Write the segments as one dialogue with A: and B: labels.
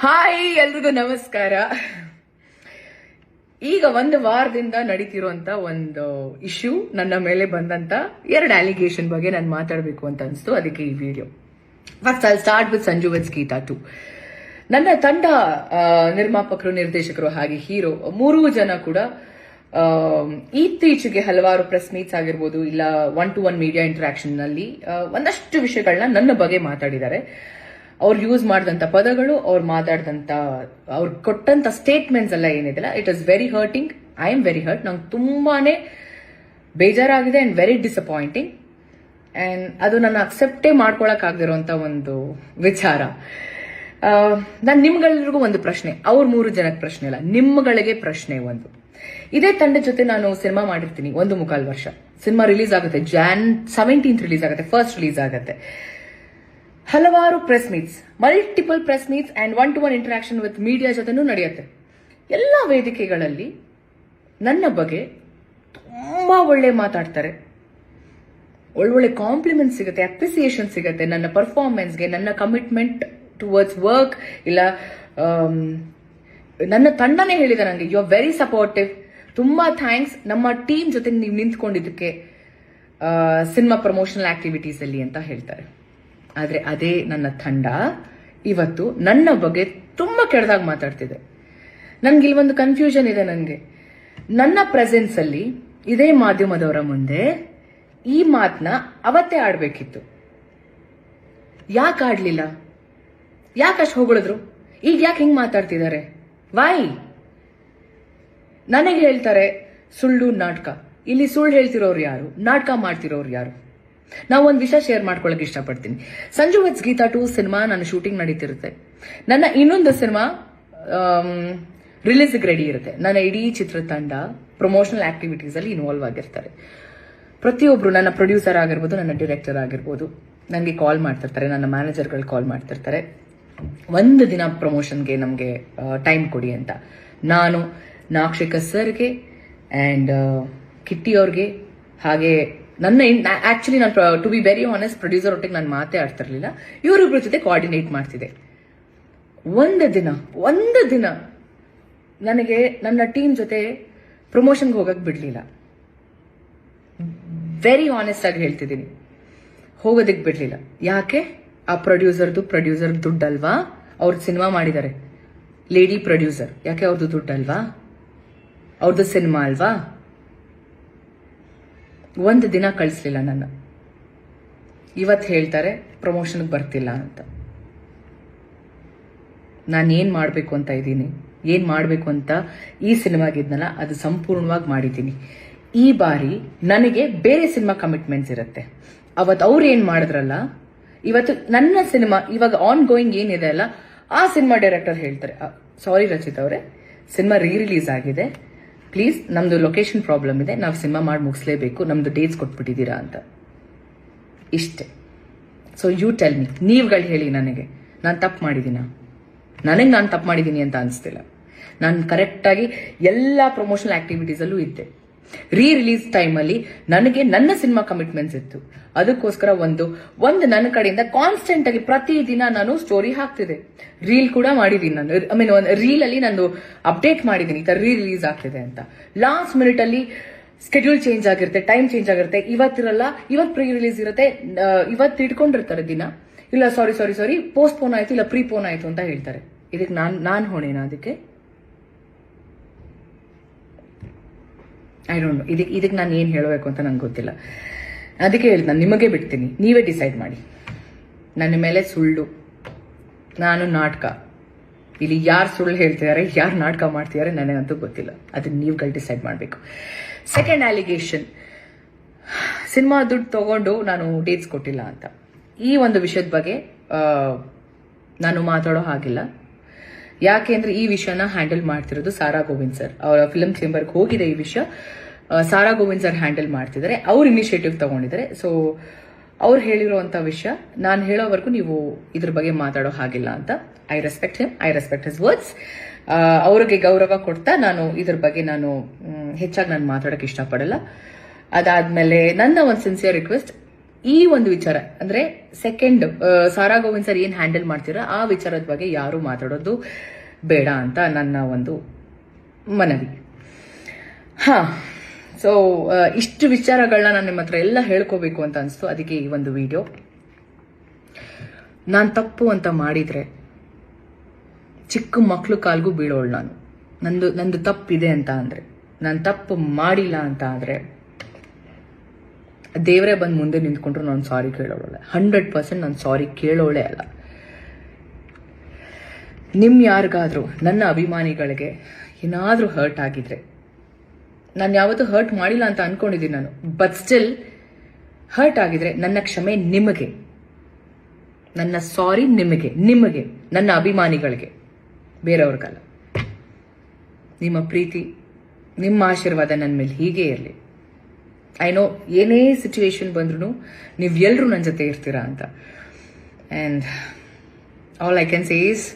A: Hi, ಎಲ್ರಿಗೂ ನಮಸ್ಕಾರ. ಈಗ ಒಂದು ವಾರದಿಂದ ನಡೀತಿರುವಂತ ಒಂದು ಇಶ್ಯೂ, ನನ್ನ ಮೇಲೆ ಬಂದಂತ 2 ಅಲಿಗೇಷನ್ ಬಗ್ಗೆ ನಾನು ಮಾತಾಡಬೇಕು ಅಂತ ಅನಿಸ್ತು. ಅದಕ್ಕೆ ಈ video. First I start with Sanju with Geetha 2. ನನ್ನ ತಂಡ ನಿರ್ಮಾಪಕರು, ನಿರ್ದೇಶಕರು ಹಾಗೆ ಹೀರೋ 3 ಜನ ಕೂಡ ಇತ್ತೀಚೆಗೆ ಹಲವಾರು ಪ್ರೆಸ್ ಮೀಟ್ಸ್ ಆಗಿರ್ಬೋದು, ಇಲ್ಲ 1-to-1 ಮೀಡಿಯಾ ಇಂಟರಾಕ್ಷನ್ ನಲ್ಲಿ ಒಂದಷ್ಟು ವಿಷಯಗಳನ್ನ ನನ್ನ ಬಗ್ಗೆ ಮಾತಾಡಿದ್ದಾರೆ. ಅವ್ರು ಯೂಸ್ ಮಾಡಿದಂತ ಪದಗಳು, ಅವ್ರು ಕೊಟ್ಟಂತ ಸ್ಟೇಟ್ಮೆಂಟ್ಸ್ ಎಲ್ಲ ಏನಿದೆಲ್ಲ, it is very hurting. I am very hurt. ನಂಗೆ ತುಂಬಾನೇ ಬೇಜಾರಾಗಿದೆ ಅಂಡ್ ವೆರಿ ಡಿಸಪಾಯಿಂಟಿಂಗ್. ಅಂಡ್ ಅದು ನನ್ನ ಅಕ್ಸೆಪ್ಟೇ ಮಾಡ್ಕೊಳಕ್ ಆಗದಿರುವಂತ ಒಂದು ವಿಚಾರ. ನಾನು ನಿಮ್ಗೆಲ್ರಿಗೂ ಒಂದು ಪ್ರಶ್ನೆ, ಅವ್ರ 3 ಜನಕ್ಕೆ ಪ್ರಶ್ನೆ ಇಲ್ಲ, ನಿಮ್ಗಳಿಗೆ ಪ್ರಶ್ನೆ ಒಂದು. ಇದೇ ತಂಡದ ಜೊತೆ ನಾನು ಸಿನಿಮಾ ಮಾಡಿರ್ತೀನಿ 1.25 ವರ್ಷ. ಸಿನಿಮಾ ರಿಲೀಸ್ ಆಗುತ್ತೆ Jan 17th ರಿಲೀಸ್ ಆಗುತ್ತೆ, ಫಸ್ಟ್ ರಿಲೀಸ್ ಆಗುತ್ತೆ. ಹಲವಾರು press meets, multiple press meets and 1-to-1 interaction with media ಜೊತೆನೂ ನಡೆಯುತ್ತೆ. ಎಲ್ಲ ವೇದಿಕೆಗಳಲ್ಲಿ ನನ್ನ ಬಗ್ಗೆ ತುಂಬಾ ಒಳ್ಳೆ ಮಾತಾಡ್ತಾರೆ, ಒಳ್ಳೊಳ್ಳೆ ಕಾಂಪ್ಲಿಮೆಂಟ್ ಸಿಗುತ್ತೆ, ಅಪ್ರಿಸಿಯೇಷನ್ ಸಿಗುತ್ತೆ ನನ್ನ ಪರ್ಫಾರ್ಮೆನ್ಸ್ಗೆ, ನನ್ನ ಕಮಿಟ್ಮೆಂಟ್ ಟುವರ್ಡ್ಸ್ ವರ್ಕ್. ಇಲ್ಲ ನನ್ನ ತಂಡನೇ ಹೇಳಿದೆ ನನಗೆ, ಯು ಆರ್ ವೆರಿ ಸಪೋರ್ಟಿವ್, ತುಂಬಾ ಥ್ಯಾಂಕ್ಸ್ ನಮ್ಮ ಟೀಮ್ ಜೊತೆ ನೀವು ನಿಂತ್ಕೊಂಡಿದ್ದಕ್ಕೆ ಸಿನಿಮಾ ಪ್ರಮೋಷನಲ್ ಆಕ್ಟಿವಿಟೀಸ್ ಅಲ್ಲಿ ಅಂತ ಹೇಳ್ತಾರೆ. ಆದ್ರೆ ಅದೇ ನನ್ನ ತಂಡ ಇವತ್ತು ನನ್ನ ಬಗ್ಗೆ ತುಂಬಾ ಕೆಟ್ಟದಾಗಿ ಮಾತಾಡ್ತಿದೆ. ನನ್ಗೆ ಇಲ್ಲಿ ಒಂದು ಕನ್ಫ್ಯೂಷನ್ ಇದೆ. ನನಗೆ ನನ್ನ ಪ್ರೆಸೆನ್ಸ್ ಅಲ್ಲಿ ಇದೇ ಮಾಧ್ಯಮದವರ ಮುಂದೆ ಈ ಮಾತನ್ನ ಅವತ್ತೇ ಆಡ್ಬೇಕಿತ್ತು. ಯಾಕೆ ಆಡ್ಲಿಲ್ಲ? ಯಾಕಷ್ಟು ಹೊಗಳಿದ್ರು? ಈಗ ಯಾಕೆ ಹಿಂಗ್ ಮಾತಾಡ್ತಿದ್ದಾರೆ? ವೈ? ನನಗೆ ಹೇಳ್ತಾರೆ ಸುಳ್ಳು ನಾಟಕ. ಇಲ್ಲಿ ಸುಳ್ಳು ಹೇಳ್ತಿರೋರು ಯಾರು? ನಾಟಕ ಮಾಡ್ತಿರೋರು ಯಾರು? ನಾವು ಒಂದು ವಿಷಯ ಶೇರ್ ಮಾಡ್ಕೊಳಕ್ ಇಷ್ಟಪಡ್ತೀನಿ. ಸಂಜು ವಿತ್ ಗೀತಾ 2 ಸಿನಿಮಾ ನನ್ನ ಶೂಟಿಂಗ್ ನಡೀತಿರುತ್ತೆ. ನನ್ನ ಇನ್ನೊಂದು ಸಿನಿಮಾ ರಿಲೀಸ್ ರೆಡಿ ಇರುತ್ತೆ. ನನ್ನ ಇಡೀ ಚಿತ್ರತಂಡ ಪ್ರಮೋಷನಲ್ ಆಕ್ಟಿವಿಟೀಸ್ ಅಲ್ಲಿ ಇನ್ವಾಲ್ವ್ ಆಗಿರ್ತಾರೆ. ಪ್ರತಿಯೊಬ್ರು, ನನ್ನ ಪ್ರೊಡ್ಯೂಸರ್ ಆಗಿರ್ಬೋದು, ನನ್ನ ಡೈರೆಕ್ಟರ್ ಆಗಿರ್ಬೋದು, ನನಗೆ ಕಾಲ್ ಮಾಡ್ತಿರ್ತಾರೆ, ನನ್ನ ಮ್ಯಾನೇಜರ್ಗಳು ಕಾಲ್ ಮಾಡ್ತಿರ್ತಾರೆ, ಒಂದು ದಿನ ಪ್ರಮೋಷನ್ಗೆ ನಮಗೆ ಟೈಮ್ ಕೊಡಿ ಅಂತ. ನಾನು ನಾಕ್ಷಿಕ ಸರ್ಗೆ ಅಂಡ್ ಕಿಟ್ಟಿ ಅವ್ರಿಗೆ, ಹಾಗೆ ನನ್ನ ಆಕ್ಚುಲಿ ನಾನು to be very honest producer ಒಟ್ಟಿಗೆ ನಾನು ಮಾತೇ ಆಡ್ತಿರ್ಲಿಲ್ಲ, ಇವರಿಬ್ರ ಜೊತೆ ಕೋಆರ್ಡಿನೇಟ್ ಮಾಡ್ತಿದ್ದೆ. ಒಂದು ದಿನ ನನಗೆ ನನ್ನ ಟೀಮ್ ಜೊತೆ ಪ್ರಮೋಷನ್ಗೆ ಹೋಗಕ್ ಬಿಡ್ಲಿಲ್ಲ. ವೆರಿ ಆನೆಸ್ಟ್ ಆಗಿ ಹೇಳ್ತಿದ್ದೀನಿ, ಹೋಗೋದಕ್ಕೆ ಬಿಡ್ಲಿಲ್ಲ. ಯಾಕೆ? ಆ ಪ್ರೊಡ್ಯೂಸರ್ ದುಡ್ಡಲ್ವಾ? ಅವ್ರದ್ದು ಸಿನಿಮಾ ಮಾಡಿದ್ದಾರೆ, ಲೇಡಿ ಪ್ರೊಡ್ಯೂಸರ್. ಯಾಕೆ? ಅವ್ರದ್ದು ದುಡ್ಡಲ್ವಾ? ಅವ್ರದ್ದು ಸಿನಿಮಾ ಅಲ್ವಾ? ಒಂದು ದಿನ ಕಳಿಸ್ಲಿಲ್ಲ ನನ್ನ. ಇವತ್ತು ಹೇಳ್ತಾರೆ ಪ್ರಮೋಷನ್ಗೆ ಬರ್ತಿಲ್ಲ ಅಂತ. ನಾನು ಏನ್ ಮಾಡ್ಬೇಕು ಅಂತ ಇದ್ದೀನಿ, ಏನ್ ಮಾಡ್ಬೇಕು ಅಂತ ಈ ಸಿನಿಮಾಗಿದ್ನಲ್ಲ ಅದು ಸಂಪೂರ್ಣವಾಗಿ ಮಾಡಿದ್ದೀನಿ. ಈ ಬಾರಿ ನನಗೆ ಬೇರೆ ಸಿನಿಮಾ ಕಮಿಟ್ಮೆಂಟ್ಸ್ ಇರುತ್ತೆ. ಅವತ್ತು ಅವ್ರು ಏನ್ ಮಾಡಿದ್ರಲ್ಲ, ಇವತ್ತು ನನ್ನ ಸಿನಿಮಾ ಇವಾಗ ಆನ್ ಗೋಯಿಂಗ್ ಏನಿದೆ ಅಲ್ಲ, ಆ ಸಿನಿಮಾ ಡೈರೆಕ್ಟರ್ ಹೇಳ್ತಾರೆ, ಸಾರಿ ರಚಿತ್ ಅವರೇ, ಸಿನಿಮಾ ರಿಲೀಸ್ ಆಗಿದೆ, ಪ್ಲೀಸ್ ನಮ್ದು ಲೊಕೇಶನ್ ಪ್ರಾಬ್ಲಮ್ ಇದೆ, ನಾವು ಸಿನಿಮಾ ಮಾಡಿ ಮುಗಿಸ್ಲೇಬೇಕು, ನಮ್ದು ಡೇಟ್ಸ್ ಕೊಟ್ಬಿಟ್ಟಿದ್ದೀರಾ ಅಂತ. ಇಷ್ಟೇ. ಸೊ ಯು ಟೆಲ್ ಮಿ, ನೀವುಗಳು ಹೇಳಿ ನನಗೆ, ನಾನು ತಪ್ಪು ಮಾಡಿದ್ದೀನ? ನಾನು ತಪ್ಪು ಮಾಡಿದ್ದೀನಿ ಅಂತ ಅನಿಸ್ತಿಲ್ಲ. ನಾನು ಕರೆಕ್ಟಾಗಿ ಎಲ್ಲ ಪ್ರಮೋಷನಲ್ ಆಕ್ಟಿವಿಟೀಸ್ ಅಲ್ಲೂ ಇದ್ದೆ. ರಿಲೀಸ್ ಟೈಮಲ್ಲಿ ನನಗೆ ನನ್ನ ಸಿನಿಮಾ ಕಮಿಟ್ಮೆಂಟ್ಸ್ ಇತ್ತು. ಅದಕ್ಕೋಸ್ಕರ ಒಂದು ನನ್ನ ಕಡೆಯಿಂದ ಕಾನ್ಸ್ಟೆಂಟ್ ಆಗಿ ಪ್ರತಿದಿನ ನಾನು ಸ್ಟೋರಿ ಹಾಕ್ತಿದ್ದೆ. ರೀಲ್ ಕೂಡ ಮಾಡಿದೀನಿ ನಾನು. ಐ ಮೀನ್ ರೀಲ್ ಅಲ್ಲಿ ನಾನು ಅಪ್ಡೇಟ್ ಮಾಡಿದೀನಿ ಈ ತರ ರಿಲೀಸ್ ಆಗ್ತಿದೆ ಅಂತ. ಲಾಸ್ಟ್ ಮಿನಿಟ್ ಅಲ್ಲಿ ಸ್ಕೆಡ್ಯೂಲ್ ಚೇಂಜ್ ಆಗಿರುತ್ತೆ, ಟೈಮ್ ಚೇಂಜ್ ಆಗಿರುತ್ತೆ, ಇವತ್ತಿರಲ್ಲ, ಇವತ್ತು ಪ್ರೀ ರಿಲೀಸ್ ಇರುತ್ತೆ, ಇವತ್ತು ಇಟ್ಕೊಂಡಿರ್ತಾರೆ ದಿನ, ಇಲ್ಲ ಸಾರಿ ಪೋಸ್ಟ್ಪೋನ್ ಆಯ್ತು, ಇಲ್ಲ ಪ್ರೀಪೋನ್ ಆಯ್ತು ಅಂತ ಹೇಳ್ತಾರೆ. ಇದಕ್ಕೆ ನಾನ್ ಹೊಣೆನಾ? ಅದಕ್ಕೆ ಐ ಡೋಂಟ್ ನೋ. ಇದಕ್ಕೆ ನಾನು ಏನ್ ಹೇಳಬೇಕು ಅಂತ ನಂಗೆ ಗೊತ್ತಿಲ್ಲ. ಅದಕ್ಕೆ ಹೇಳಿ ನಾನು ನಿಮಗೆ ಬಿಡ್ತೀನಿ, ನೀವೇ ಡಿಸೈಡ್ ಮಾಡಿ. ನನ್ನ ಮೇಲೆ ಸುಳ್ಳು, ನಾನು ನಾಟಕ, ಇಲ್ಲಿ ಯಾರು ಸುಳ್ಳು ಹೇಳ್ತಿದ್ದಾರೆ, ಯಾರು ನಾಟಕ ಮಾಡ್ತಿದ್ದಾರೆ ನನಗಂತೂ ಗೊತ್ತಿಲ್ಲ. ಅದನ್ನ ನೀವುಗಳು ಡಿಸೈಡ್ ಮಾಡಬೇಕು. ಸೆಕೆಂಡ್ ಅಲಿಗೇಷನ್, ಸಿನಿಮಾ ದುಡ್ಡು ತಗೊಂಡು ನಾನು ಡೇಟ್ಸ್ ಕೊಟ್ಟಿಲ್ಲ ಅಂತ. ಈ ಒಂದು ವಿಷಯದ ಬಗ್ಗೆ ನಾನು ಮಾತಾಡೋ ಹಾಗಿಲ್ಲ. ಯಾಕೆಂದ್ರೆ ಈ ವಿಷಯನ ಹ್ಯಾಂಡಲ್ ಮಾಡ್ತಿರೋದು ಸಾರಾ ಗೋವಿಂದ್ ಸರ್. ಅವರ ಫಿಲ್ಮ್ ಚೇಂಬರ್ಗೆ ಹೋಗಿದೆ ಈ ವಿಷಯ, ಸಾರಾ ಗೋವಿಂದ್ ಸರ್ ಹ್ಯಾಂಡಲ್ ಮಾಡ್ತಿದ್ದಾರೆ, ಅವ್ರು ಇನಿಷಿಯೇಟಿವ್ ತಗೊಂಡಿದ್ದಾರೆ. ಸೊ ಅವ್ರು ಹೇಳಿರುವಂತ ವಿಷಯ ನಾನು ಹೇಳೋವರೆಗೂ ನೀವು ಇದ್ರ ಬಗ್ಗೆ ಮಾತಾಡೋ ಹಾಗಿಲ್ಲ ಅಂತ. I respect him, I respect his words. ಅವ್ರಿಗೆ ಗೌರವ ಕೊಡ್ತಾ ನಾನು ಇದ್ರ ಬಗ್ಗೆ ಹೆಚ್ಚಾಗಿ ನಾನು ಮಾತಾಡೋಕೆ ಇಷ್ಟಪಡಲ್ಲ. ಅದಾದ್ಮೇಲೆ ನನ್ನ ಒಂದು ಸಿನ್ಸಿಯರ್ ರಿಕ್ವೆಸ್ಟ್, ಈ ಒಂದು ವಿಚಾರ ಅಂದ್ರೆ ಸೆಕೆಂಡ್ ಸಾರಾ ಗೋವಿಂದ್ ಸರ್ ಏನ್ ಹ್ಯಾಂಡಲ್ ಮಾಡ್ತೀರಾ ಆ ವಿಚಾರದ ಬಗ್ಗೆ ಯಾರು ಮಾತಾಡೋದು ಬೇಡ ಅಂತ ನನ್ನ ಒಂದು ಮನವಿ. ಹಾ, ಸೊ ಇಷ್ಟು ವಿಚಾರಗಳನ್ನ ನಾನು ನಿಮ್ಮ ಹತ್ರ ಎಲ್ಲ ಹೇಳ್ಕೋಬೇಕು ಅಂತ ಅನಿಸ್ತು. ಅದಕ್ಕೆ ಈ ಒಂದು ವಿಡಿಯೋ. ನಾನು ತಪ್ಪು ಅಂತ ಮಾಡಿದ್ರೆ ಚಿಕ್ಕ ಮಕ್ಳು ಕಾಲ್ಗೂ ಬೀಳೋಳು ನಾನು. ನಂದು ತಪ್ಪಿದೆ ಅಂತ ಅಂದ್ರೆ, ನಾನು ತಪ್ಪು ಮಾಡಿಲ್ಲ ಅಂತ ಆದ್ರೆ ದೇವರೇ ಬಂದು ಮುಂದೆ ನಿಂತ್ಕೊಂಡ್ರು ನಾನು ಸಾರಿ ಕೇಳೋಳೆ. 100% ನಾನು ಸಾರಿ ಕೇಳೋಳೆ ಅಲ್ಲ. ಯಾರಿಗಾದ್ರೂ ನನ್ನ ಅಭಿಮಾನಿಗಳಿಗೆ ಏನಾದ್ರೂ ಹರ್ಟ್ ಆಗಿದ್ರೆ, ನಾನು ಯಾವತ್ತೂ ಹರ್ಟ್ ಮಾಡಿಲ್ಲ ಅಂತ ಅನ್ಕೊಂಡಿದ್ದೀನಿ ನಾನು, ಬಟ್ ಸ್ಟಿಲ್ ಹರ್ಟ್ ಆಗಿದ್ರೆ ನನ್ನ ಕ್ಷಮೆ ನಿಮಗೆ, ನನ್ನ ಸಾರಿ ನಿಮಗೆ, ನನ್ನ ಅಭಿಮಾನಿಗಳಿಗೆ, ಬೇರೆಯವ್ರಿಗಲ್ಲ. ನಿಮ್ಮ ಪ್ರೀತಿ, ನಿಮ್ಮ ಆಶೀರ್ವಾದ ನನ್ನ ಮೇಲೆ ಹೀಗೆ ಇರಲಿ. ಐ ನೋ ಏನೇ ಸಿಚುವೇಶನ್ ಬಂದ್ರೂ ನೀವು ಎಲ್ಲರೂ ನನ್ನ ಜೊತೆ ಇರ್ತೀರಾ ಅಂತ. And all I can say is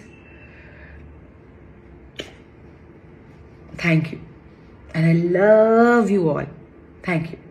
A: thank you. And I love you all. Thank you.